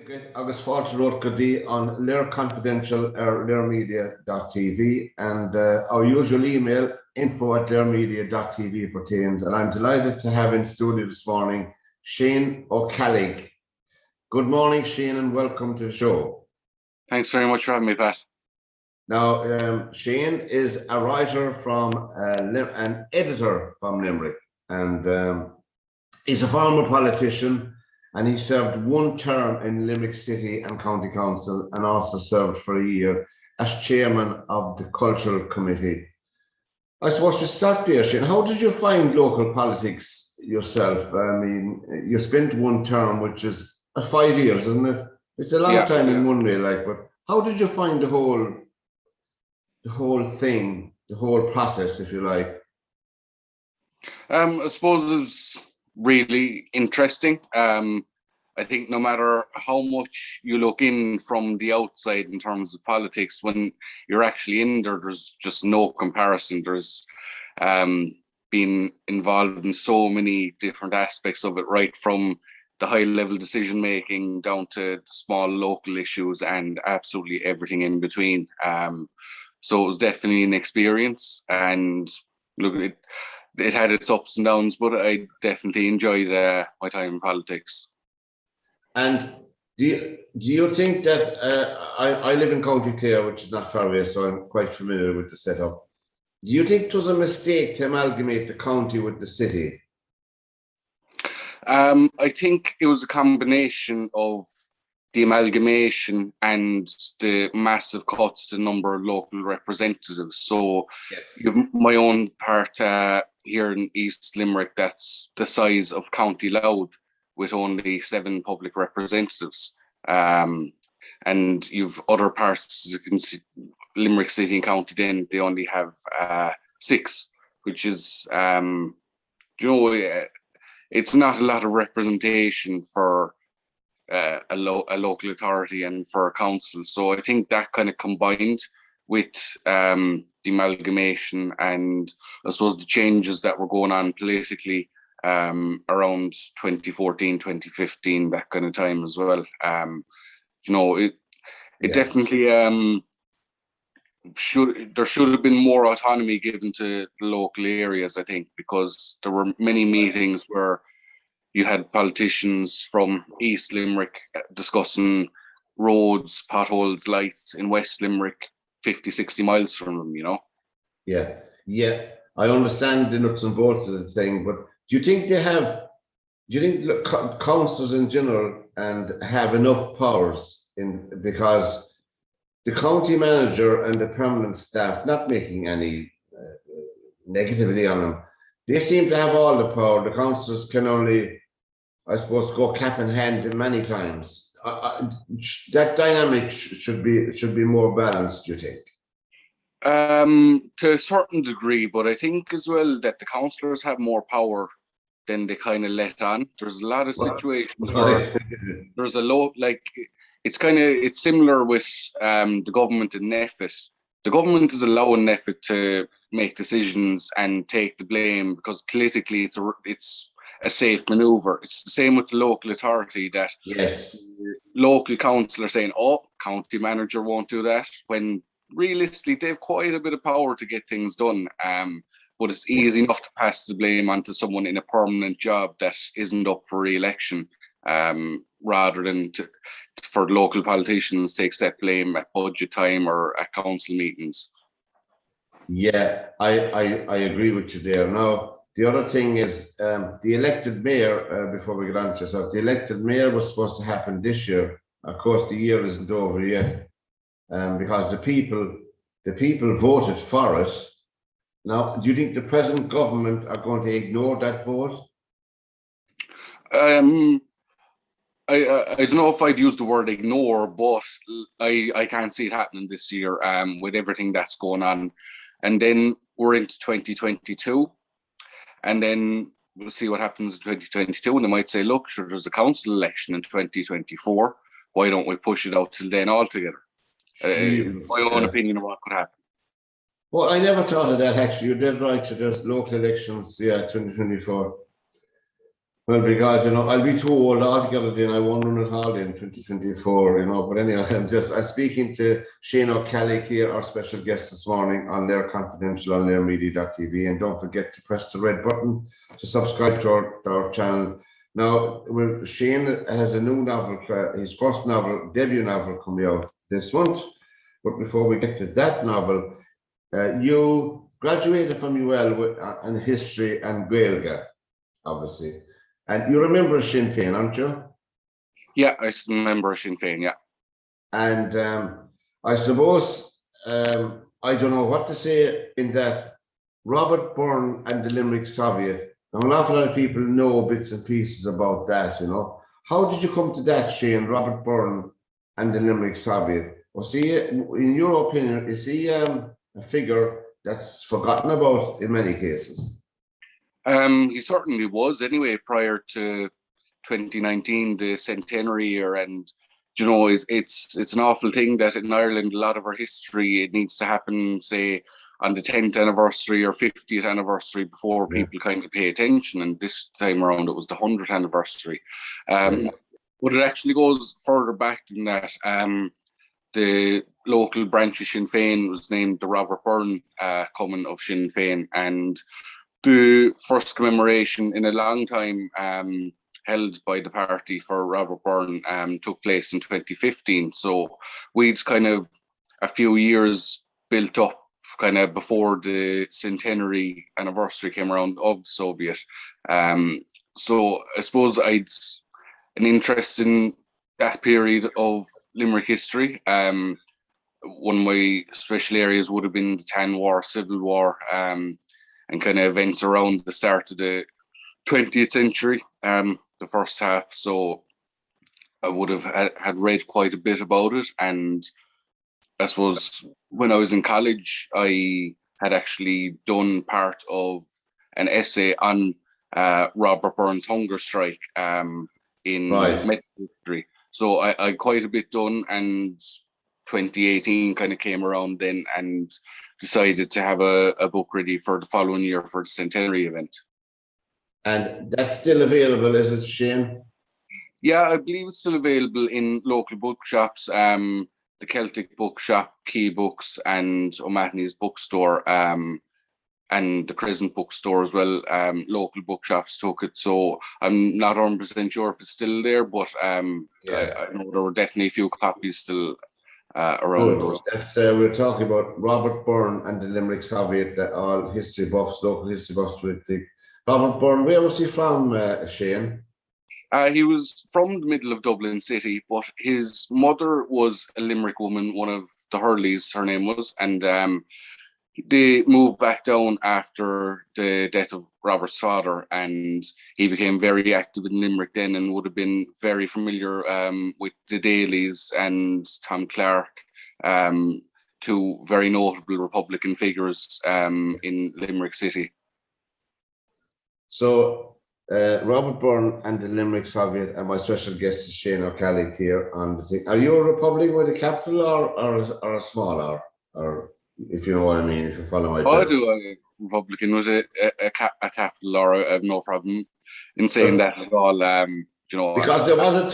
agus fáilte rud go dtí on LiR Confidential ar lirmedia.tv and our usual email info@lirmedia.tv pertains, and I'm delighted to have in studio this morning Shane O'Callig. Good morning, Shane, and welcome to the show. Thanks very much for having me, Pat. Now, Shane is a writer from an editor from Limerick, and he's a former politician, and he served one term in Limerick City and County Council, and also served for a year as chairman of the Cultural Committee. I suppose we start there, Shane. How did you find local politics yourself? I mean, you spent one term, which is 5 years, isn't it? It's a long time in one way, but how did you find the whole thing, the whole process, if you like? I suppose it's really interesting. I think no matter how much you look in from the outside in terms of politics, when you're actually in there, there's just no comparison. There's been involved in so many different aspects of it, right from the high level decision making down to small local issues and absolutely everything in between. So it was definitely an experience, and look, it had its ups and downs, but I definitely enjoyed my time in politics. And do you think that I live in County Clare, which is not far away, so I'm quite familiar with the setup. Do you think it was a mistake to amalgamate the county with the city? I think it was a combination of the amalgamation and the massive cuts to the number of local representatives. So yes, you have my own part here in East Limerick, that's the size of County Louth, with only 7 public representatives. And you've other parts, you can see Limerick City and County, then they only have 6, which is, it's not a lot of representation for a local authority and for a council. So I think that kind of combined with the amalgamation and I suppose the changes that were going on politically around 2014, 2015, that kind of time as well. It definitely there should have been more autonomy given to the local areas, I think, because there were many meetings where you had politicians from East Limerick discussing roads, potholes, lights in West Limerick, 50, 60 miles from them, Yeah. I understand the nuts and bolts of the thing, but do you think councils in general and have enough powers because the county manager and the permanent staff, not making any negativity on them, they seem to have all the power. The councillors can only, I suppose, go cap in hand many times. That dynamic should be more balanced, do you think? To a certain degree, but I think as well that the councillors have more power than they kind of let on. There's a lot of situations where there's a lot, like it's similar with the government in Neffet. The government is allowing Neffet to make decisions and take the blame because politically it's a safe maneuver. It's the same with the local authority, that local council are saying, oh, county manager won't do that, when realistically they have quite a bit of power to get things done. But it's easy enough to pass the blame onto someone in a permanent job that isn't up for re-election, rather than for local politicians to accept blame at budget time or at council meetings. Yeah, I agree with you there. Now, the other thing is the elected mayor, before we get on to yourself, the elected mayor was supposed to happen this year. Of course, the year isn't over yet, because the people voted for it. Now, do you think the present government are going to ignore that vote? I don't know if I'd use the word ignore, but I can't see it happening this year with everything that's going on. And then we're into 2022, and then we'll see what happens in 2022. And they might say, look, sure, there's a council election in 2024. Why don't we push it out till then altogether? My own opinion of what could happen. Well, I never thought of that, actually. You're dead right. There's local elections, 2024. Well, because, I'll be too old altogether then. I won't run it hard in 2024, But anyway, I'm speaking to Shane O'Callaghan here, our special guest this morning on LiR Confidential on LiRmedia.tv. And don't forget to press the red button to subscribe to our channel. Now, Shane has a new novel, his first novel, debut novel, coming out this month. But before we get to that novel, you graduated from UL in history and Gaeilge, obviously. And you're a member of Sinn Féin, aren't you? Yeah, I remember Sinn Féin, yeah. And I suppose, I don't know what to say in that Robert Byrne and the Limerick Soviet. Now, an awful lot of people know bits and pieces about that, How did you come to that, Shane, Robert Byrne and the Limerick Soviet? Was he, in your opinion, is he a figure that's forgotten about in many cases? He certainly was anyway, prior to 2019, the centenary year. And, it's an awful thing that in Ireland, a lot of our history, it needs to happen, say, on the 10th anniversary or 50th anniversary before people kind of pay attention. And this time around, it was the 100th anniversary. But it actually goes further back than that. The local branch of Sinn Féin was named the Robert Byrne Common of Sinn Féin. And the first commemoration in a long time held by the party for Robert Byrne took place in 2015. So we'd kind of a few years built up kind of before the centenary anniversary came around of the Soviet. So I suppose I'd an interest in that period of Limerick history. One of my special areas would have been the Tan War, Civil War, and kind of events around the start of the 20th century, the first half. So I would have had read quite a bit about it. And I suppose when I was in college, I had actually done part of an essay on Robert Byrne's hunger strike in medical history. So I quite a bit done, and 2018 kind of came around then and decided to have a book ready for the following year for the centenary event. And that's still available, is it, Shane? Yeah, I believe it's still available in local bookshops, the Celtic Bookshop, Key Books, and O'Mahony's Bookstore, and the Crescent Bookstore as well. Local bookshops took it, so I'm not 100% sure if it's still there, but I know there were definitely a few copies still around those. We're talking about Robert Byrne and the Limerick Soviet, all history buffs, local history buffs with the Robert Byrne. Where was he from, Shane? He was from the middle of Dublin City, but his mother was a Limerick woman, one of the Hurleys, her name was, and they moved back down after the death of Robert's father, and he became very active in Limerick then and would have been very familiar with the Dailies and Tom Clark, two very notable Republican figures in Limerick City. So Robert Byrne and the Limerick Soviet, and my special guest is Shane O'Callaghan here on the thing. Are you a Republican with a capital or a small R? Or if you know what I mean, if you follow my I do a Republican with a capital R. I have no problem in saying that at all. Because there was a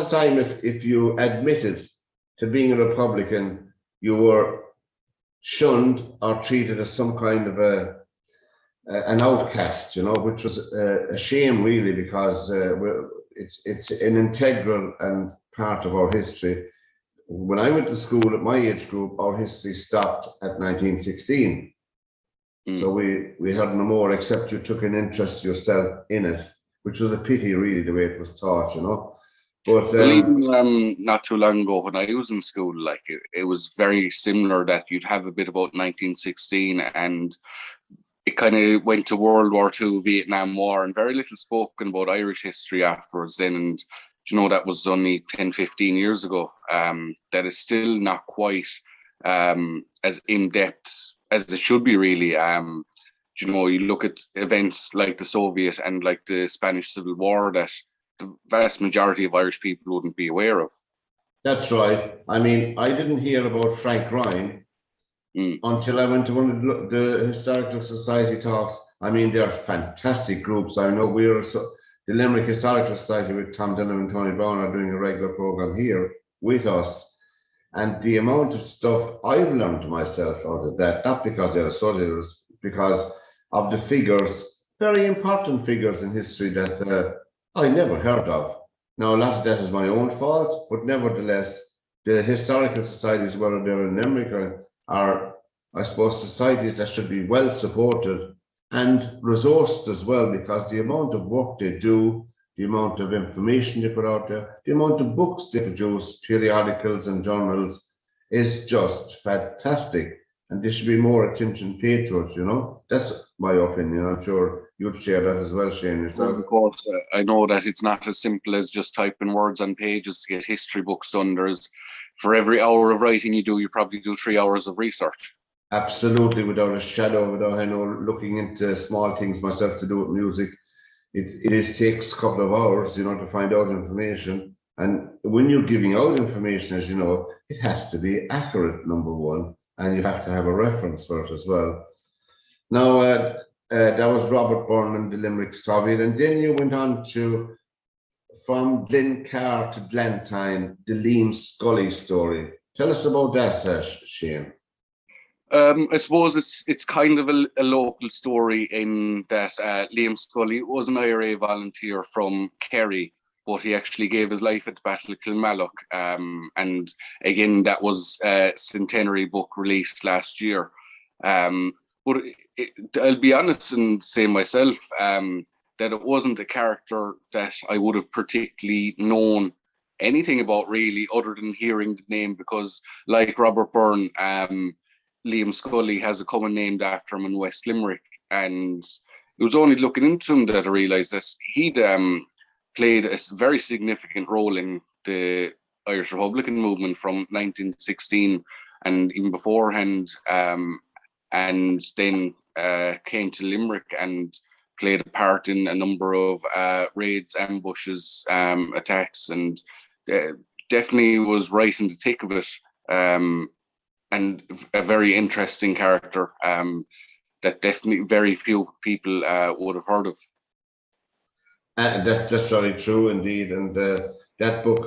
time if you admitted to being a Republican, you were shunned or treated as some kind of an outcast, which was a shame, really, because it's an integral and part of our history. When I went to school at my age group, our history stopped at 1916. So we had no more, except you took an interest yourself in it, which was a pity, really, the way it was taught, But well, even not too long ago, when I was in school, like it was very similar, that you'd have a bit about 1916, and it kind of went to World War II, Vietnam War, and very little spoken about Irish history afterwards then. And that was only 10, 15 years ago. That is still not quite as in-depth as it should be, really. You look at events like the Soviet and like the Spanish Civil War that the vast majority of Irish people wouldn't be aware of. That's right. I mean, I didn't hear about Frank Ryan until I went to one of the Historical Society talks. I mean, they're fantastic groups. I know the Limerick Historical Society with Tom Denham and Tony Brown are doing a regular program here with us. And the amount of stuff I've learned to myself out of that, not because they're associates, because of the figures, very important figures in history that I never heard of. Now, a lot of that is my own fault, but nevertheless, the historical societies, whether they're in Limerick are, I suppose, societies that should be well supported and resourced as well, because the amount of work they do, the amount of information they put out there, the amount of books they produce, periodicals and journals, is just fantastic. And there should be more attention paid to it, you know. That's my opinion. I'm sure you'd share that as well, Shane, yourself. Well, of course, I know that it's not as simple as just typing words on pages to get history books done. There's, for every hour of writing you do, you probably do 3 hours of research. Absolutely, without a shadow, without, I know, looking into small things myself to do with music. It takes a couple of hours, you know, to find out information. And when you're giving out information, as you know, it has to be accurate, number one, and you have to have a reference for it as well. Now, that was Robert Burnham, the Limerick Soviet, and then you went on to, from Glencar to Glantine, the Liam Scully story. Tell us about that, Shane. I suppose it's kind of a local story in that Liam Scully was an IRA volunteer from Kerry, but he actually gave his life at the Battle of Kilmallock. And again, that was a centenary book released last year. But I'll be honest and say myself that it wasn't a character that I would have particularly known anything about really, other than hearing the name, because like Robert Byrne, Liam Scully has a common named after him in West Limerick. And it was only looking into him that I realised that he'd played a very significant role in the Irish Republican movement from 1916 and even beforehand, and then came to Limerick and played a part in a number of raids, ambushes, attacks, and definitely was right in the thick of it, and a very interesting character that definitely very few people would have heard of. That's very true indeed, and that book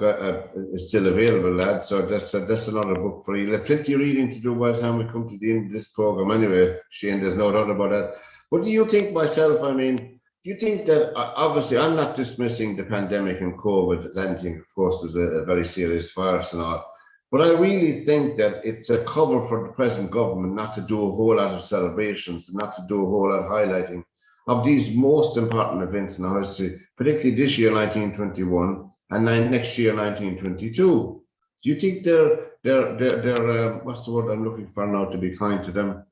is still available, lad. So that's another book for you. Plenty of reading to do by the time we come to the end of this program. Anyway, Shane, there's no doubt about that. But do you think, myself? I mean, do you think that obviously I'm not dismissing the pandemic and COVID as anything? Of course, is a very serious virus and all. But I really think that it's a cover for the present government not to do a whole lot of celebrations, not to do a whole lot of highlighting of these most important events in our history, particularly this year, 1921, and next year, 1922. Do you think they're what's the word I'm looking for now to be kind to them?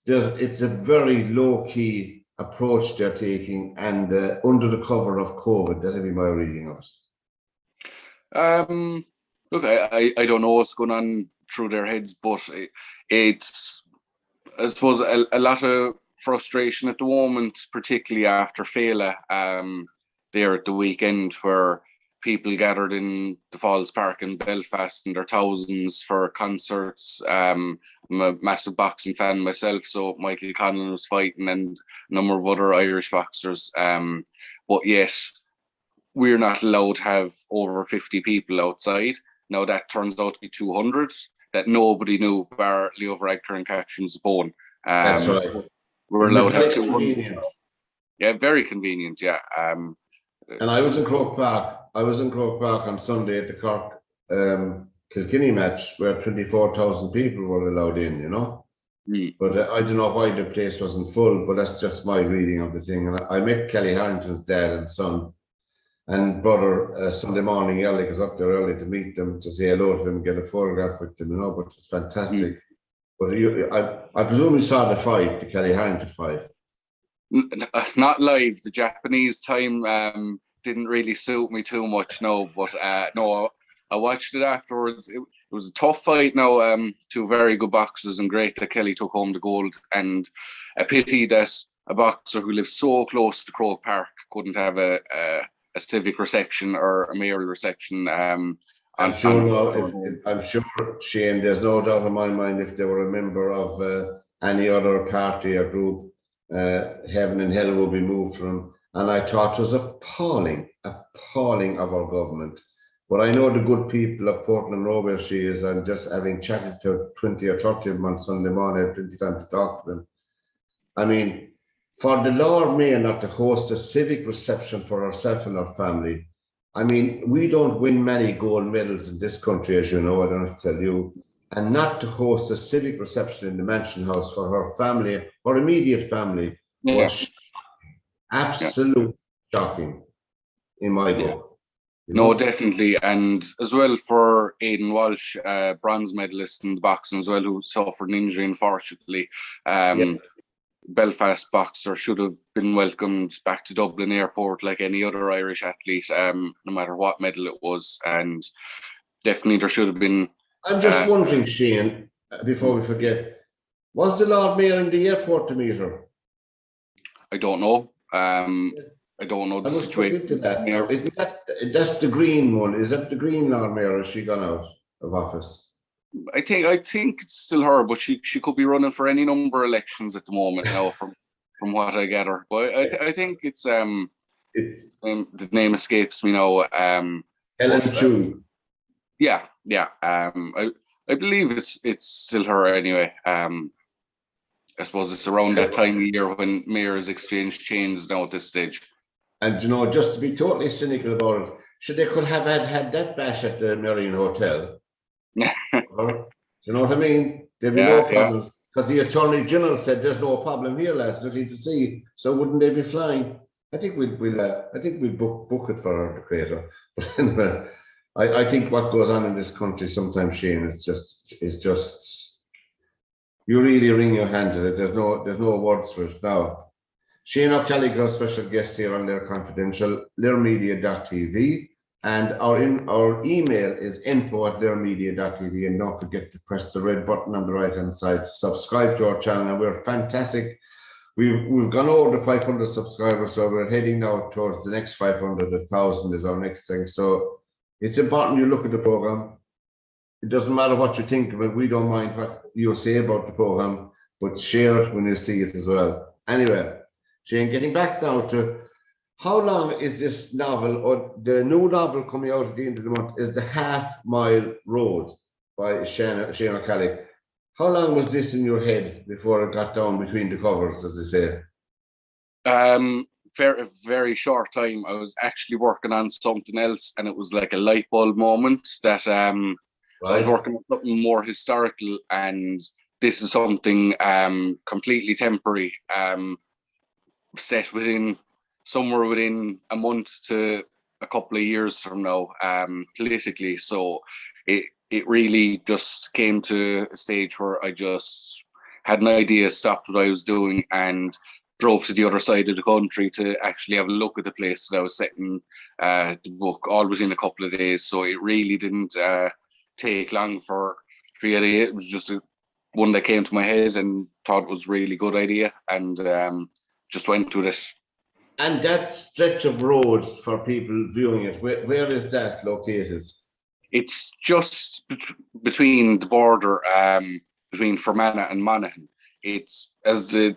It's a very low-key approach they're taking, and under the cover of COVID. That'll be my reading of it. Look, I don't know what's going on through their heads, but it's, I suppose, a lot of frustration at the moment, particularly after Fela there at the weekend, where people gathered in the Falls Park in Belfast in their thousands for concerts. I'm a massive boxing fan myself, so Michael Conlan was fighting and a number of other Irish boxers. But yet, we're not allowed to have over 50 people outside. Now that turns out to be 200 that nobody knew, bar Leo Varadkar and Catherine Zabone. That's right. We're allowed to have 200. Yeah, very convenient, yeah. And I was in Croke Park. I was in Croke Park on Sunday at the Cork Kilkenny match, where 24,000 people were allowed in, you know. But I don't know why the place wasn't full, but that's just my reading of the thing. And I met Kelly Harrington's dad and son and brother Sunday morning early, because up there early to meet them, to say hello to them, get a photograph with them, you know. But it's fantastic. But I presume you saw the fight, the Kelly Harrington fight. Not live. The Japanese time didn't really suit me too much, no. But no, I watched it afterwards. It was a tough fight. Now, two very good boxers, and great that Kelly took home the gold. And a pity that a boxer who lives so close to Croke Park couldn't have a civic reception or a mayoral reception. I'm sure, Shane, there's no doubt in my mind, if they were a member of any other party or group, heaven and hell will be moved from. And I thought it was appalling of our government. But I know the good people of Portland Road where she is, and just having chatted to 20 or 30 of them on Sunday morning, I have plenty of time to talk to them. I mean, for the Lord Mayor not to host a civic reception for herself and her family, I mean, we don't win many gold medals in this country, as you know, I don't have to tell you, and not to host a civic reception in the Mansion House for her family, her immediate family, was absolute shocking in my book. You know? No, definitely. And as well for Aidan Walsh, bronze medalist in the boxing as well, who suffered an injury, unfortunately. Belfast boxer should have been welcomed back to Dublin Airport like any other Irish athlete, no matter what medal it was. And definitely there should have been. I'm just wondering, Shane, before we forget, was the Lord Mayor in the airport to meet her? I don't know. I don't know the situation. That's the green one. Is that the green Lord Mayor, or has she gone out of office? I think it's still her, but she could be running for any number of elections at the moment now, from what I gather. But I think it's the name escapes me now. Ellen Chu. Yeah. I believe it's still her anyway. I suppose it's around that time of year when mayors exchange chains now at this stage. And you know, just to be totally cynical about it, should they could have had that bash at the Marion Hotel. You know what I mean? There'd be no problems, because the Attorney General said there's no problem here, lads. Nothing to see. So wouldn't they be flying? I think we'll book it for her, the creator. But anyway, I think what goes on in this country sometimes, Shane, is just you really wring your hands at it. There's no words for it now. Shane O'Callaghan is our special guest here on LiR Confidential, lirmedia.tv. And our email is info@lirmedia.tv, and don't forget to press the red button on the right hand side to subscribe to our channel. And we're fantastic. We've gone over the 500 subscribers, so we're heading now towards the next 500. 1,000 is our next thing. So it's important you look at the program. It doesn't matter what you think of it. We don't mind what you say about the program, but share it when you see it as well. Anyway, Shane, getting back now to how long is this novel, or the new novel coming out at the end of the month, is The Half Mile Road by Shane O'Callaghan. How long was this in your head before it got down between the covers, as they say? Very, very short time. I was actually working on something else, and it was like a light bulb moment that I was working on something more historical, and this is something completely temporary, set somewhere within a month to a couple of years from now, politically. So it really just came to a stage where I just had an idea, stopped what I was doing, and drove to the other side of the country to actually have a look at the place that I was setting the book, all within a couple of days. So it really didn't take long for creating it. It was just one that came to my head and thought it was a really good idea, and just went with it. And that stretch of road, for people viewing it, where is that located? It's just between the border between Fermanagh and Monaghan. It's, as the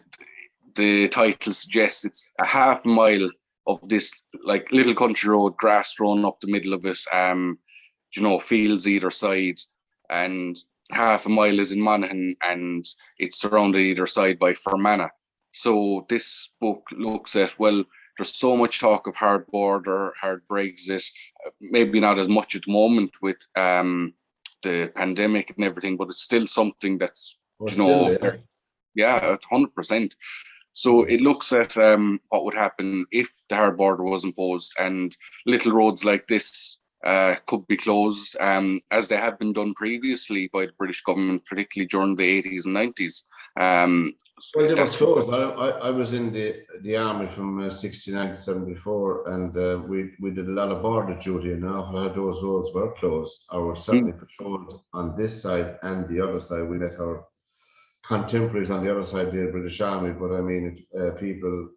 title suggests, it's a half mile of this like little country road, grass grown up the middle of it, fields either side, and half a mile is in Monaghan, and it's surrounded either side by Fermanagh. So this book looks at, well, there's so much talk of hard border, hard Brexit, maybe not as much at the moment with the pandemic and everything, but it's still something that's, yeah, 100%. So it looks at what would happen if the hard border was imposed, and little roads like this could be closed, as they have been done previously by the British government, particularly during the 80s and 90s. Well, they were closed. I was in the army from 69 to 74, and we did a lot of border duty, and after those roads were closed, I was certainly patrolled on this side and the other side. We met our contemporaries on the other side of the British Army, but I mean, people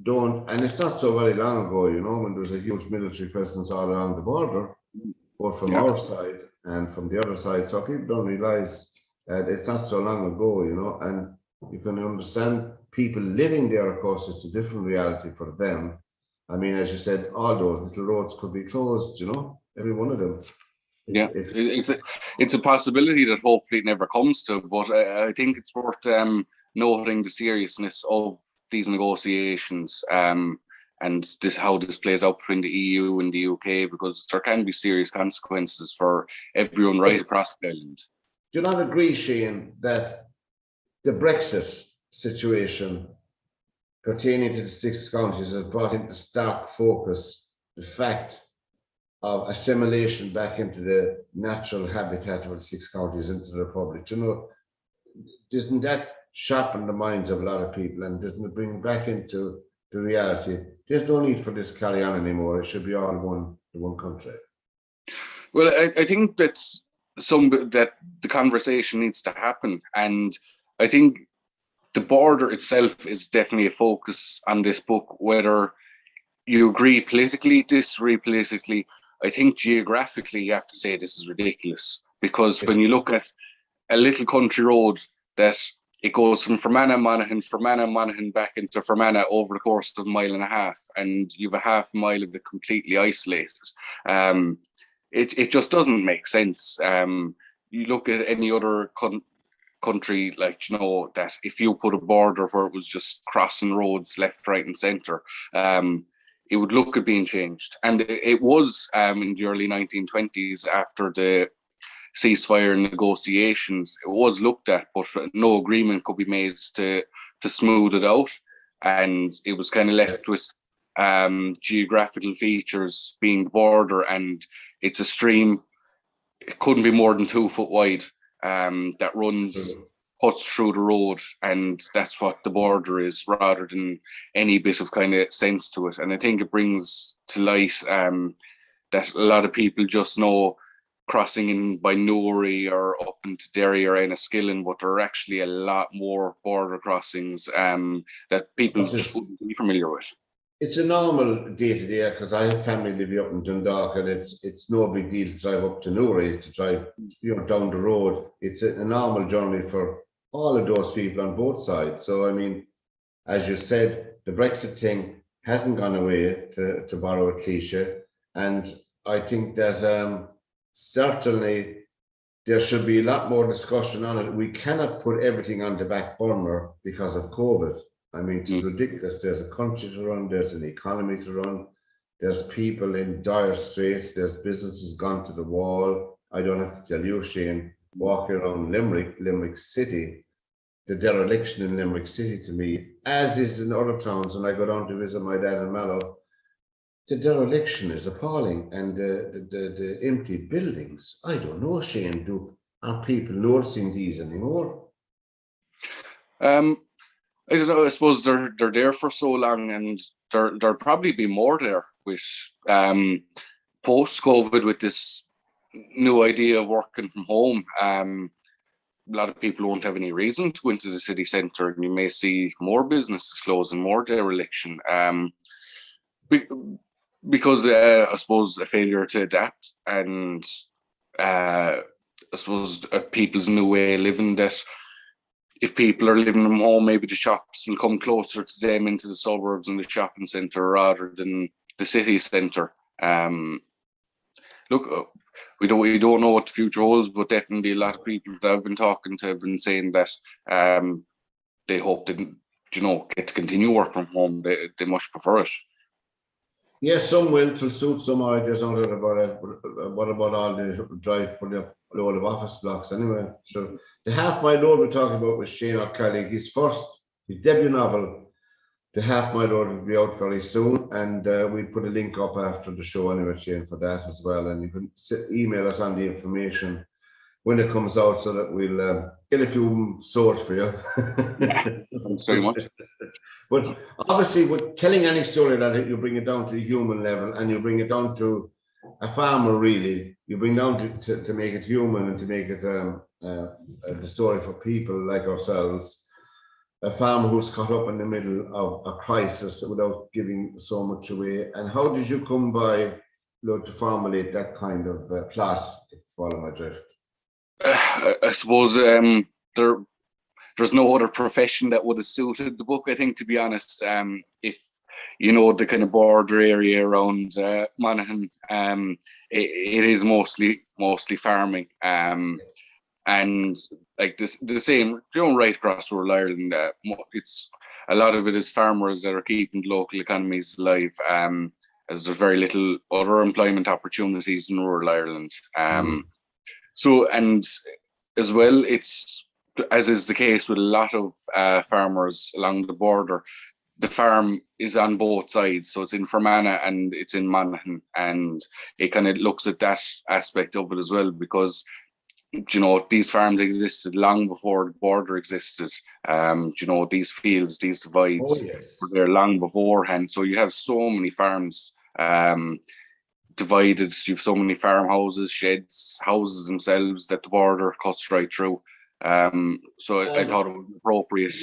don't, and it's not so very long ago, when there's a huge military presence all along the border, both from our side and from the other side. So people don't realize it's not so long ago, and You can understand people living there, of course, it's a different reality for them. I mean, as you said, all those little roads could be closed, you know, every one of them. Yeah, it's a possibility that hopefully it never comes to, but I think it's worth noting the seriousness of these negotiations and how this plays out between the EU and the UK, because there can be serious consequences for everyone right across the island. Do you not agree, Shane, that the Brexit situation pertaining to the 6 counties has brought into stark focus the fact of assimilation back into the natural habitat of the 6 counties into the Republic? You know, doesn't that sharpen the minds of a lot of people, and doesn't it bring back into the reality? There's no need for this carry on anymore. It should be all one country. Well, I think that the conversation needs to happen, and I think the border itself is definitely a focus on this book. Whether you agree politically, disagree politically, I think geographically you have to say this is ridiculous, because when you look at a little country road that it goes from Fermanagh, Monaghan back into Fermanagh over the course of 1.5 miles, and you've a half mile of it completely isolated. It just doesn't make sense. You look at any other country, like, you know, that if you put a border where it was just crossing roads left, right, and centre, it would look at being changed. And it was in the early 1920s, after the ceasefire negotiations, it was looked at, but no agreement could be made to smooth it out. And it was kind of left with geographical features being the border, and it's a stream. It couldn't be more than 2 foot wide, that cuts through the road, and that's what the border is, rather than any bit of kind of sense to it. And I think it brings to light that a lot of people just know crossing in by Newry or up into Derry or Enniskillen, but there are actually a lot more border crossings that people just wouldn't be familiar with. It's a normal day-to-day, because I have family living up in Dundalk, and it's no big deal to drive up to Newry, to drive, you know, down the road. It's a normal journey for all of those people on both sides. So I mean, as you said, the Brexit thing hasn't gone away, to borrow a cliche, and I think that certainly there should be a lot more discussion on it. We cannot put everything on the back burner because of COVID. I mean, it's ridiculous. There's a country to run, there's an economy to run, there's people in dire straits, there's businesses gone to the wall. I don't have to tell you, Shane, walking around Limerick City, the dereliction in Limerick City, to me, as is in other towns, and I go down to visit my dad in Mallow, the dereliction is appalling, and the empty buildings. I don't know, Shane, are people noticing these anymore? I don't know. I suppose they're there for so long, and there'll probably be more there with post-COVID, with this new idea of working from home. A lot of people won't have any reason to go into the city centre, and you may see more businesses closing, more dereliction. Because I suppose a failure to adapt, and I suppose people's new way of living, that if people are living from home, maybe the shops will come closer to them, into the suburbs and the shopping centre, rather than the city centre. Look, we don't know what the future holds, but definitely a lot of people that I've been talking to have been saying that they hope to, you know, get to continue working from home. They much prefer it. Yes, some will to suit some. There's no doubt about it. But what about all the drive putting up a load of office blocks anyway? So the Half Mile Road we're talking about with Shane, our colleague, his debut novel, The Half Mile Road, will be out very soon, and we'll put a link up after the show anyway, Shane, for that as well. And you can email us on the information when it comes out, so that we'll get a few sold for you. Thanks very much. But obviously, with telling any story like that, you bring it down to a human level, and you bring it down to a farmer, really. You bring down to make it human, and to make it the story for people like ourselves. A farmer who's caught up in the middle of a crisis without giving so much away. And how did you come by, to formulate that kind of plot, if you follow my drift? I suppose there's no other profession that would have suited the book, I think, to be honest. If you know the kind of border area around Monaghan, it is mostly farming, and like this the same, you know, right across rural Ireland. It's a lot of it is farmers that are keeping local economies alive. As there's very little other employment opportunities in rural Ireland. So, and as well, it's, as is the case with a lot of farmers along the border, the farm is on both sides. So it's in Fermanagh and it's in Monaghan, and it kind of looks at that aspect of it as well, because, you know, these farms existed long before the border existed. You know, these fields, these divides were there long beforehand. So you have so many farms divided. You have so many farmhouses, sheds, houses themselves that the border cuts right through. So I thought it was appropriate.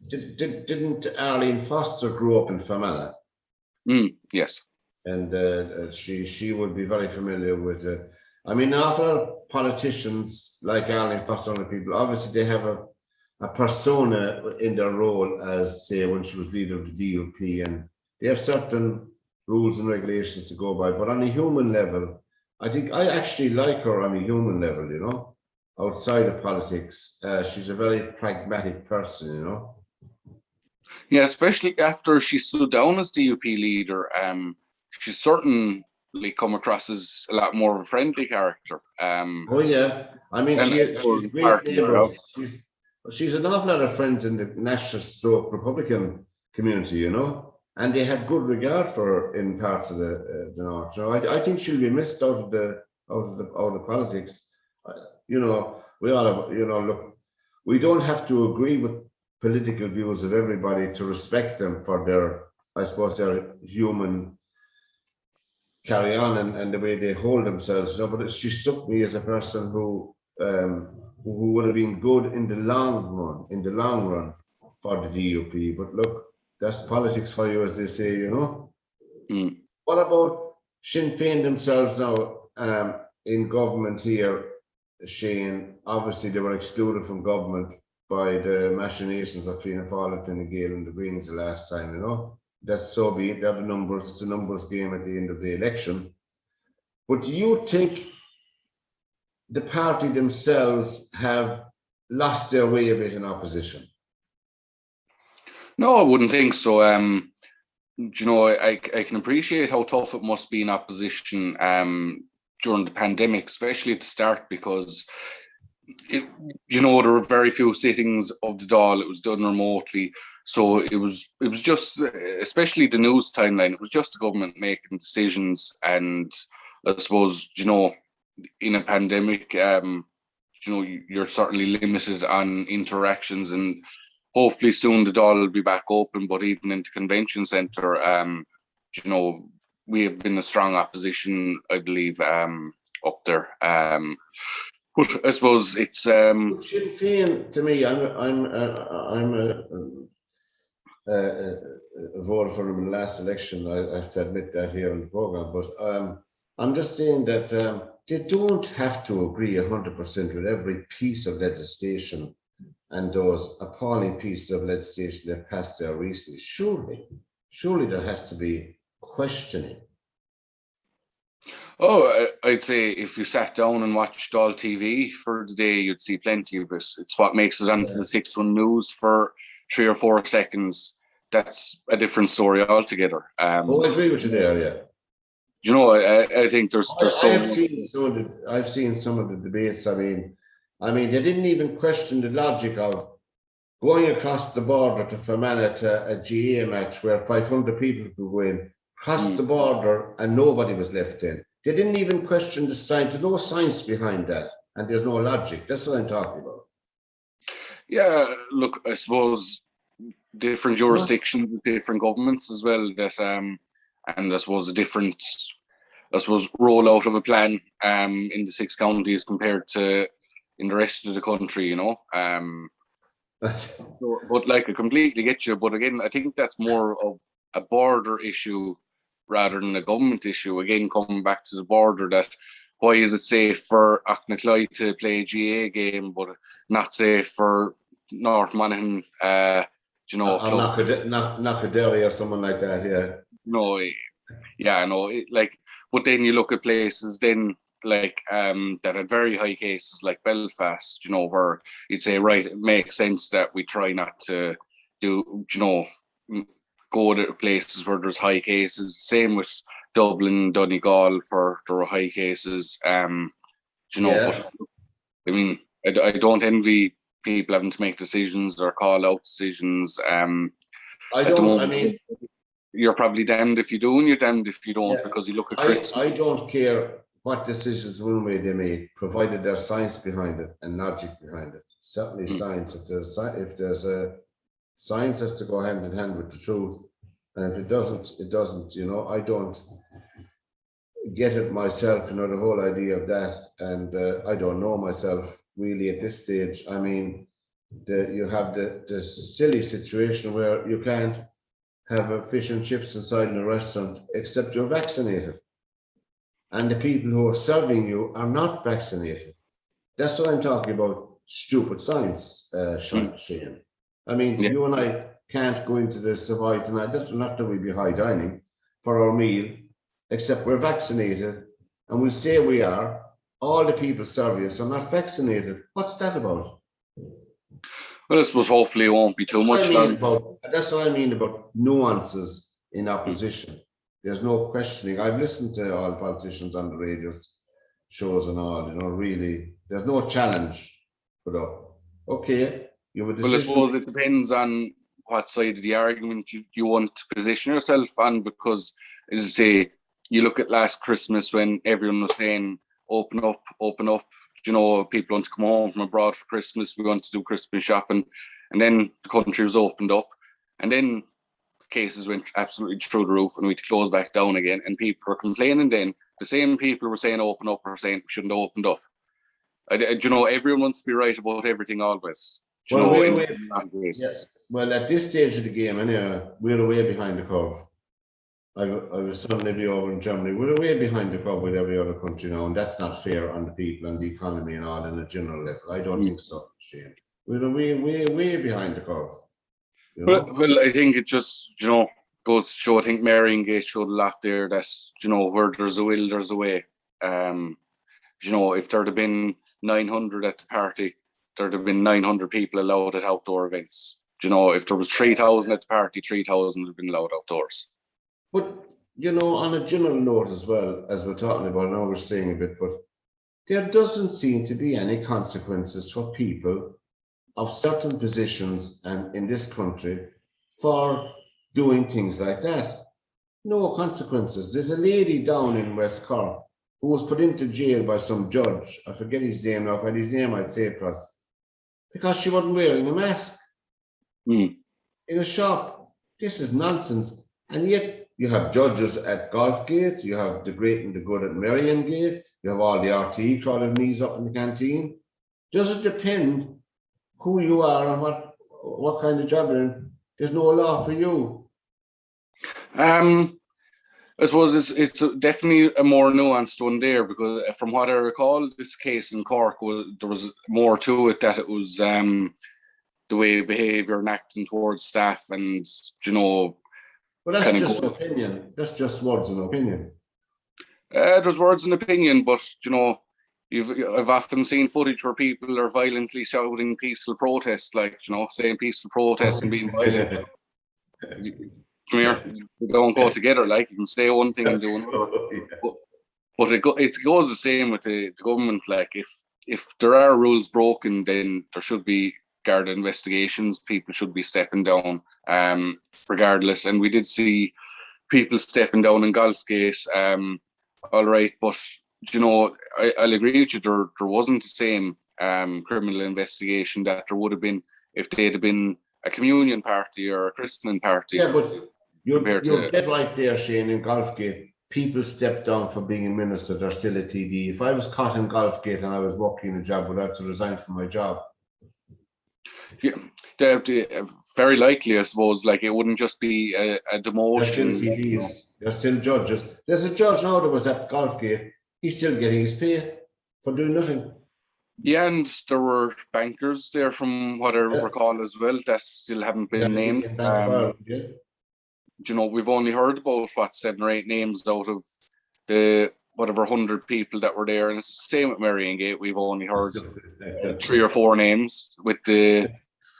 Didn't Arlene Foster grow up in Fermanagh? Yes. And she would be very familiar with it. I mean, a lot of politicians like Arlene Foster and people, obviously they have a persona in their role as, say, when she was leader of the DUP, and they have certain rules and regulations to go by. But on a human level, I think I actually like her on a human level, you know, outside of politics. She's a very pragmatic person, you know. Yeah, especially after she stood down as DUP leader. She's certainly come across as a lot more of a friendly character. Oh yeah, I mean, she's great neighbours. She's an awful lot of friends in the nationalist stroke Republican community, you know, and they have good regard for her in parts of the north. So I think she'll be missed out of politics. You know, we all have, you know, look, we don't have to agree with political views of everybody to respect them for their, I suppose, their human carry on and the way they hold themselves. You know, but she struck me as a person who would have been good in the long run for the DUP. But look, that's politics for you, as they say, you know. What about Sinn Féin themselves now in government here, Shane? Obviously, they were excluded from government by the machinations of Fianna Fáil and Fine Gael and the Greens the last time, you know. That's so be it. They're the numbers. It's a numbers game at the end of the election. But do you think the party themselves have lost their way a bit in opposition? No, I wouldn't think so. You know, I can appreciate how tough it must be in opposition during the pandemic, especially at the start, because you know, there were very few sittings of the Dáil. It was done remotely. So it was just, especially the news timeline, it was just the government making decisions. And I suppose, you know, in a pandemic, you know, you're certainly limited on interactions, and hopefully soon the Dáil will be back open. But even in the convention centre, you know, we have been a strong opposition, I believe, up there. But I suppose it's Sinn Féin, to me, I'm a voter for them in the last election. I have to admit that here on the program, but I'm just saying that they don't have to agree 100% with every piece of legislation and those appalling pieces of legislation that passed there recently. Surely there has to be questioning. Oh, I'd say if you sat down and watched all TV for the day, you'd see plenty of it. It's what makes it onto the 6-1 news for 3 or 4 seconds. That's a different story altogether. I agree with you there, yeah. You know, I think there's so I've seen some of the debates. I mean, they didn't even question the logic of going across the border to Fermanagh to a GA match where 500 people could go in, cross the border, and nobody was left in. They didn't even question the science. There's no science behind that, and there's no logic. That's what I'm talking about. Yeah, look, I suppose different jurisdictions, different governments as well. That and I suppose a different, rollout of a plan in the 6 counties compared to in the rest of the country. You know, but like I completely get you. But again, I think that's more of a border issue rather than a government issue. Again, coming back to the border, that why is it safe for Auchnacloy to play a GA game, but not safe for North Monaghan, you know, Or club. Knockadilly or someone like that, yeah. No, yeah, no, like, but then you look at places then like that had very high cases like Belfast, you know, where you'd say, right, it makes sense that we try not to do, you know, go to places where there's high cases. Same with Dublin, Donegal, where there were high cases. You know, Yeah. but I mean, I don't envy people having to make decisions or call out decisions. I At the don't, I moment, mean, you're probably damned if you do and you're damned if you don't, yeah, because you look at I Christmas. don't care what decisions one way they make, provided there's science behind it and logic behind it. Certainly science. If there's a science has to go hand in hand with the truth. And if it doesn't, it doesn't. You know, I don't get it myself, you know, the whole idea of that. And I don't know myself really at this stage. I mean, you have the silly situation where you can't have a fish and chips inside in a restaurant except you're vaccinated. And the people who are serving you are not vaccinated. That's what I'm talking about, stupid science, Shane. I mean, Yeah. you and I can't go into the Savoy tonight, not that we be high dining, for our meal, except we're vaccinated, and we'll say we are. All the people serving us are not vaccinated. What's that about? Well, I suppose hopefully it won't be too much longer. That's what I mean about nuances in opposition. There's no questioning. I've listened to all politicians on the radio shows and all, you know, really, there's no challenge put up. Okay, you have a Well, I decision. suppose it depends on what side of the argument you want to position yourself on, because, as I say, you look at last Christmas when everyone was saying, open up, you know, people want to come home from abroad for Christmas, we want to do Christmas shopping, and then the country was opened up, and then cases went absolutely through the roof and we had to close back down again, and people were complaining then. The same people were saying open up were saying we shouldn't have opened up. You know, everyone wants to be right about everything always. You Well, know, yeah. Well, at this stage of the game, anyway, we're way behind the curve. I was suddenly be over in Germany. We're way behind the curve with every other country now, and that's not fair on the people and the economy and all in a general level. I don't think so, Shane. We're way behind the curve. You know? Well, I think it just, you know, goes to show. I think Mariongate showed a lot there that, you know, where there's a will, there's a way. You know, if there'd have been 900 at the party, there'd have been 900 people allowed at outdoor events. You know, if there was 3,000 at the party, 3,000 would have been allowed outdoors. But, you know, on a general note as well, as we're talking about, I know we're saying a bit, but there doesn't seem to be any consequences for people of certain positions and in this country for doing things like that. No consequences. There's a lady down in West Cork who was put into jail by some judge. I forget his name now. If I had his name, I'd say it was because she wasn't wearing a mask in a shop. This is nonsense. And yet you have judges at Golfgate, you have the great and the good at Mariongate, you have all the RTE crawling knees up in the canteen. Does it depend who you are and what kind of job you're in? There's no law for you. I suppose it's definitely a more nuanced one there, because from what I recall, this case in Cork there was more to it, that it was the way behaviour and acting towards staff, and, you know. Well, that's just an opinion. That's just words and opinion. There's words and opinion, but, you know, I've often seen footage where people are violently shouting peaceful protest, like, you know, saying peaceful protest and being violent. Come here, they don't go together. Like, you can say one thing and do another. But it goes the same with the government. Like, if there are rules broken, then there should be Garda investigations. People should be stepping down, regardless. And we did see people stepping down in Golfgate. All right, but, you know, I'll agree with you. There wasn't the same criminal investigation that there would have been if they'd have been a communion party or a christening party. Yeah, but you're dead right there, Shane. In Golfgate, people step down for being a minister. They're still a TD. If I was caught in Golfgate and I was working a job, would I have to resign from my job? Yeah, very likely, I suppose. Like, it wouldn't just be a demotion. They're still TDs. They're still judges. There's a judge now that was at Golfgate. He's still getting his pay for doing nothing. Yeah, and there were bankers there from what I recall as well that still haven't been named. We've only heard about what 7 or 8 names out of the whatever 100 people that were there, and it's the same at Marion Gate. We've only heard 3 or 4 names with the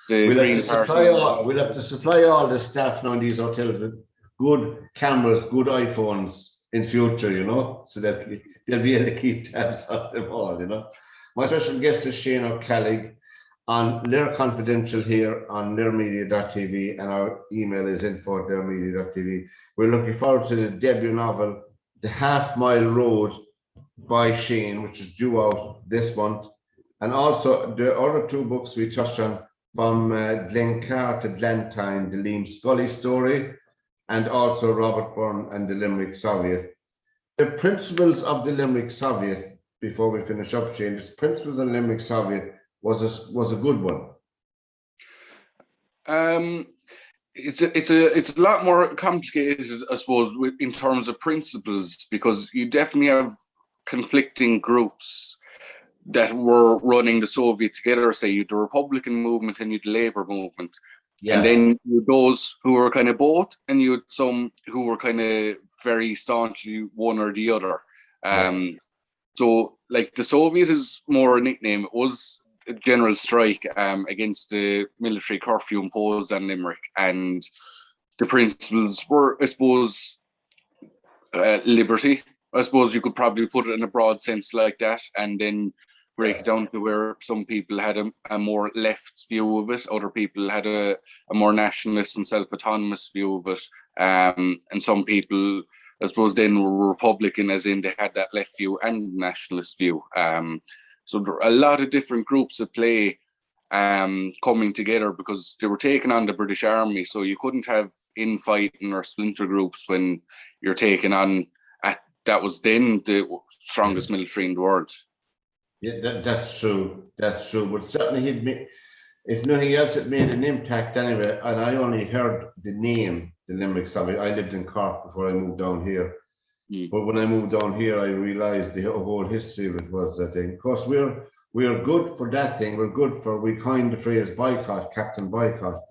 We'll Green have to Party. we'll have to supply all the staff now in these hotels with good cameras, good iPhones in future, so that they'll be able to keep tabs on them all, My special guest is Shane O'Callig on LiR Confidential here on lirmedia.tv, and our email is info@lirmedia.tv. We're looking forward to the debut novel, The Half Mile Road by Shane, which is due out this month. And also the other 2 books we touched on, from Glencar to Glantine, the Liam Scully story, and also Robert Byrne and the Limerick Soviet. The principles of the Limerick Soviet, before we finish up, Shane, the principles of the Limerick Soviet was a good one. It's a lot more complicated, I suppose, in terms of principles, because you definitely have conflicting groups that were running the Soviet together. Say you'd the Republican movement and you'd the Labour movement, and then you those who were kind of both, and you had some who were kind of very staunchly one or the other. So, like, the Soviet is more a nickname. It was a general strike against the military curfew imposed on Limerick, and the principles were, I suppose, liberty. I suppose you could probably put it in a broad sense like that, and then break it down to where some people had a more left view of it, other people had a more nationalist and self-autonomous view of it, and some people, I suppose, then were Republican, as in they had that left view and nationalist view. So there are a lot of different groups at play coming together, because they were taking on the British Army, so you couldn't have infighting or splinter groups when you're taking on, that was then the strongest military in the world. Yeah, that's true. That's true. But certainly if nothing else, it made an impact anyway. And I only heard the name, the Limerick Soviet. I lived in Cork before I moved down here. But when I moved down here, I realized the whole history of it was that thing. Of course, we're good for that thing. We coined the phrase boycott, Captain Boycott,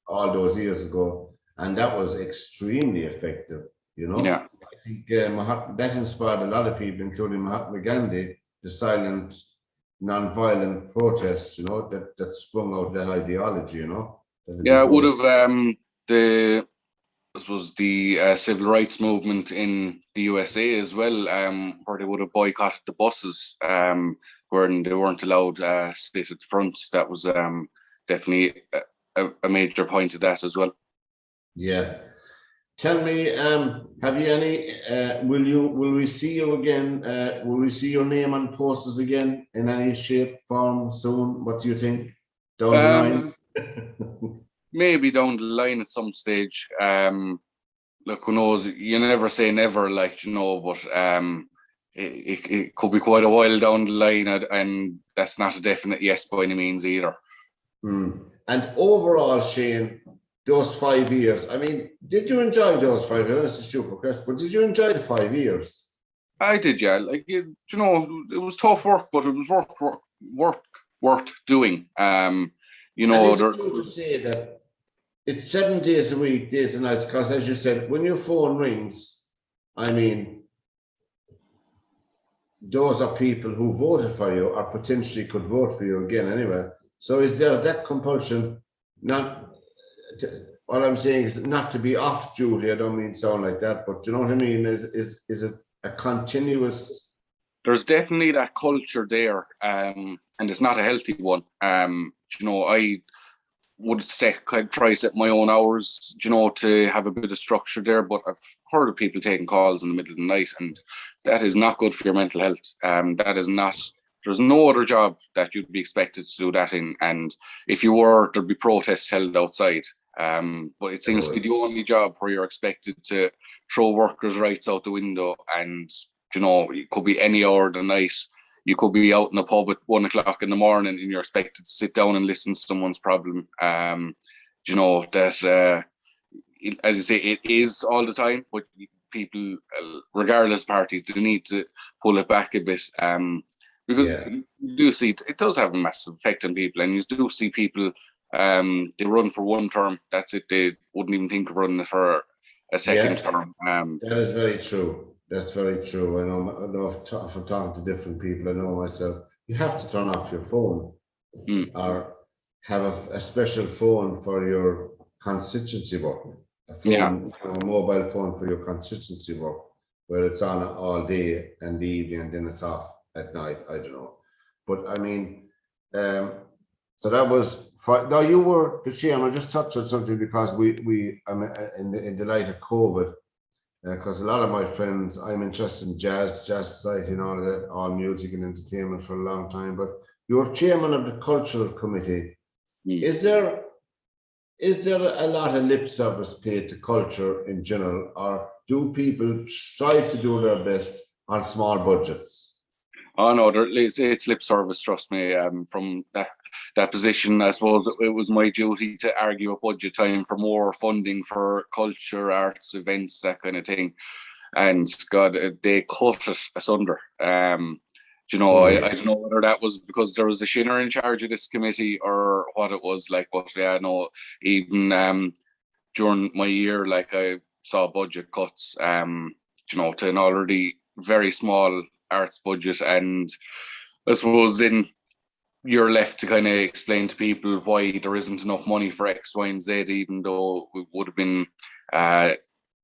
all those years ago. And that was extremely effective, Yeah. I think that inspired a lot of people, including Mahatma Gandhi, the silent, non-violent protest, that sprung out of that ideology, Yeah, it would have the civil rights movement in the USA as well, where they would have boycotted the buses, where they weren't allowed sit at the front. That was definitely a major point of that as well. Yeah. Tell me, have you any? Will we see you again? Will we see your name on posters again in any shape, form soon? What do you think? Down the line? Maybe down the line at some stage. Look, who knows? You never say never, but it could be quite a while down the line, and that's not a definite yes by any means either. And overall, Shane, those 5 years, I mean, did you enjoy those 5 years? That's a stupid question, but did you enjoy the 5 years? I did, yeah. It was tough work, but it was work worth doing. And it's true to say that it's 7 days a week, days and nights, because as you said, when your phone rings, I mean, those are people who voted for you or potentially could vote for you again anyway. So is there that compulsion? What I'm saying is not to be off duty. I don't mean to sound like that, but you know what I mean? Is it a continuous? There's definitely that culture there, and it's not a healthy one. I would try to set my own hours, to have a bit of structure there. But I've heard of people taking calls in the middle of the night, and that is not good for your mental health. That is not. There's no other job that you'd be expected to do that in, and if you were, there'd be protests held outside. But it seems to be the only job where you're expected to throw workers' rights out the window, and it could be any hour of the night. You could be out in a pub at 1 o'clock in the morning, and you're expected to sit down and listen to someone's problem. As you say, it is all the time, but people, regardless parties, they need to pull it back a bit. because Yeah. you do see it does have a massive effect on people, and you do see people they run for one term, that's it, they wouldn't even think of running for a second Yeah, term. that is very true. That's very true. I know if I'm talking to different people, I know myself, you have to turn off your phone Mm, or have a special phone for your constituency work, a yeah, phone, a mobile phone for your constituency work, where it's on all day and the evening and then it's off at night. I don't know. But I mean, um, so that was fine. Now you were the chairman. I just touched on something because in the light of COVID, because a lot of my friends, I'm interested in jazz society, and all of that, all music and entertainment for a long time. But you're chairman of the cultural committee. mm. Is there a lot of lip service paid to culture in general, or do people strive to do their best on small budgets? Oh no, it's lip service. Trust me. From that position, I suppose it was my duty to argue at budget time for more funding for culture, arts, events, that kind of thing. And God, they cut it asunder. You know, Oh I yeah, don't know whether that was because there was a Shinner in charge of this committee or what it was like. But yeah, no, even during my year, like I saw budget cuts. You know, to an already very small arts budget, and I suppose then you're left to kind of explain to people why there isn't enough money for X, Y, and Z, even though it would have been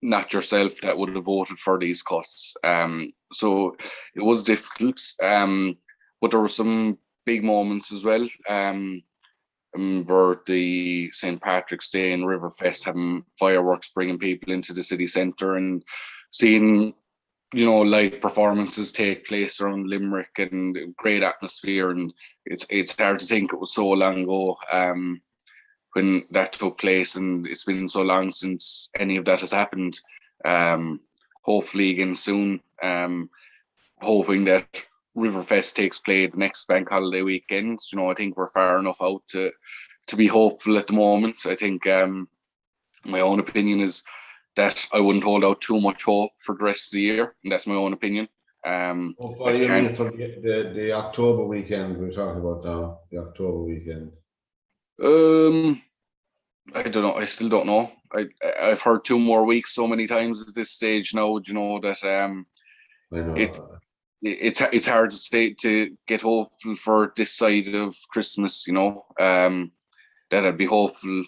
not yourself that would have voted for these cuts. So it was difficult, but there were some big moments as well. Where the St. Patrick's Day and Riverfest having fireworks, bringing people into the city centre and seeing, you know, live performances take place around Limerick, and great atmosphere. And it's hard to think it was so long ago when that took place, and it's been so long since any of that has happened. Hopefully again soon. Hoping that Riverfest takes place the next bank holiday weekend. You know, I think we're far enough out to be hopeful at the moment. I think my own opinion is that I wouldn't hold out too much hope for the rest of the year, and that's my own opinion. for you mean for the October weekend we're talking about now, the October weekend. I don't know. I still don't know. I've heard 2 more weeks so many times at this stage now. You know that I know. it's hard to stay to get hopeful for this side of Christmas. You know, that I'd be hopeful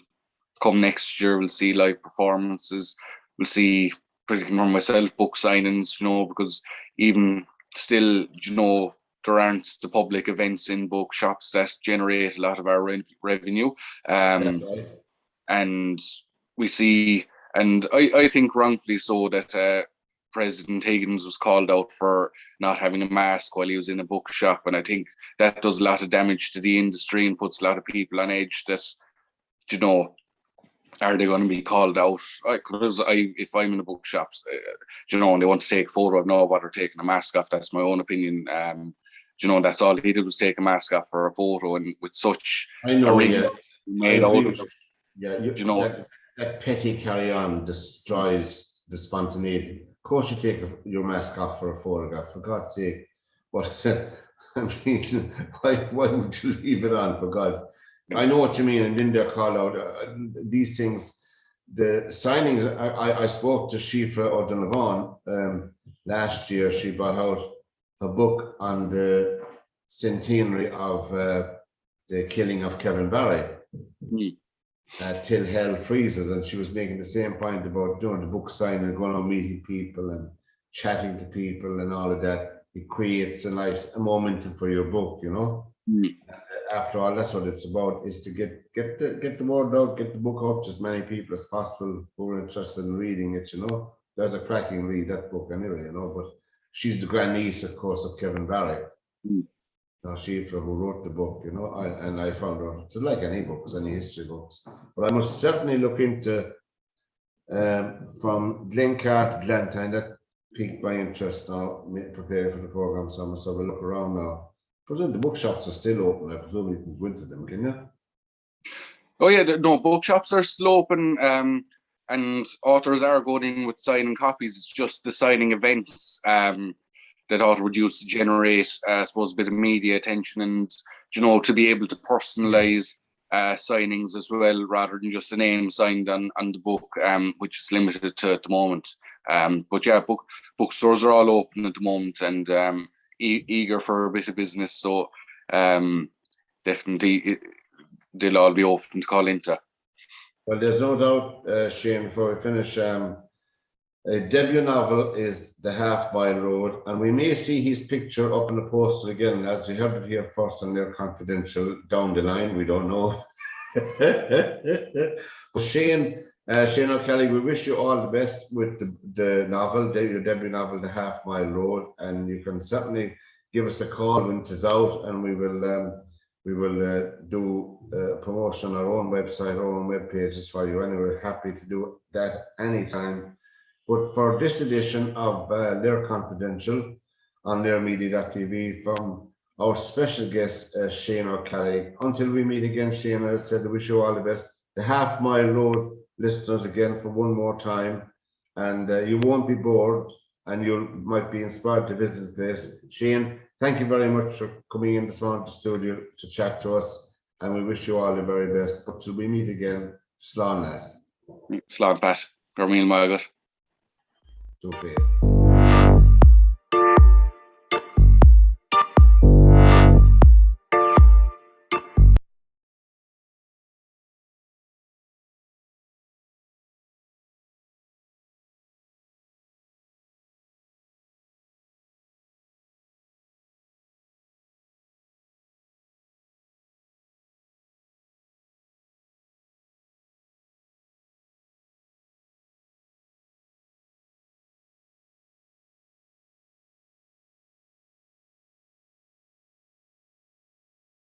come next year we'll see live performances. We'll see, particularly for myself, book signings. You know, because even still, you know, there aren't the public events in bookshops that generate a lot of our revenue. That's right. And we see, and I think wrongfully so, that President Higgins was called out for not having a mask while he was in a bookshop, and I think that does a lot of damage to the industry and puts a lot of people on edge. That, you know, are they going to be called out? Because if I'm in a bookshop, you know, and they want to take a photo, I've no bother taking a mask off. That's my own opinion. You know, that's all he did was take a mask off for a photo, and with such I know, a ring yeah. made out of it. Yeah, You know, that petty carry on destroys the spontaneity. Of course, you take your mask off for a photograph, for God's sake. But I mean, why would you leave it on, for God? I know what you mean, and then they're called out. These things, the signings. I spoke to Shifra O'Donovan last year. She brought out a book on the centenary of the killing of Kevin Barry. Till hell freezes, and she was making the same point about doing the book signing and going on meeting people and chatting to people and all of that. It creates a nice momentum for your book, you know. After all, that's what it's about: is to get the word out, get the book out to as many people as possible who are interested in reading it. You know, there's a cracking read, that book anyway. You know, but she's the grandniece, of course, of Kevin Barry. Now, Shifra, who wrote the book, you know, and I found out it's like any books, any history books. But I must certainly look into from Glencar to Glantine. That piqued my interest now, preparing for the program. So I must have a look around now. I presume the bookshops are still open. I presume you can go into them, can you? Oh yeah, no, bookshops are still open, and authors are going in with signing copies. It's just the signing events. they thought it would use to generate, I suppose, a bit of media attention and, you know, to be able to personalize signings as well, rather than just a name signed on the book, which is limited to at the moment. But yeah, bookstores are all open at the moment and eager for a bit of business. So definitely they'll all be open to call into. Well, there's no doubt, Shane, before we finish, a debut novel is The Half Mile Road, and we may see his picture up in the poster again, as you heard it here first on LiR Confidential. Down the line, we don't know. But Shane O'Kelly, we wish you all the best with the novel, your debut novel, The Half Mile Road, and you can certainly give us a call when it is out, and we will do promotion on our own website, our own web pages for you. And we're happy to do that anytime. But for this edition of LiR Confidential on LiRmedia.tv, from our special guest, Shane O'Kelly. Until we meet again, Shane, as I said, I wish you all the best. The Half Mile Road listeners again for one more time, and you won't be bored, and you might be inspired to visit the place. Shane, thank you very much for coming in this morning to the studio to chat to us, and we wish you all the very best. But till we meet again, Slán Nat. Slán Pat. Garmín Magat. Tó fér.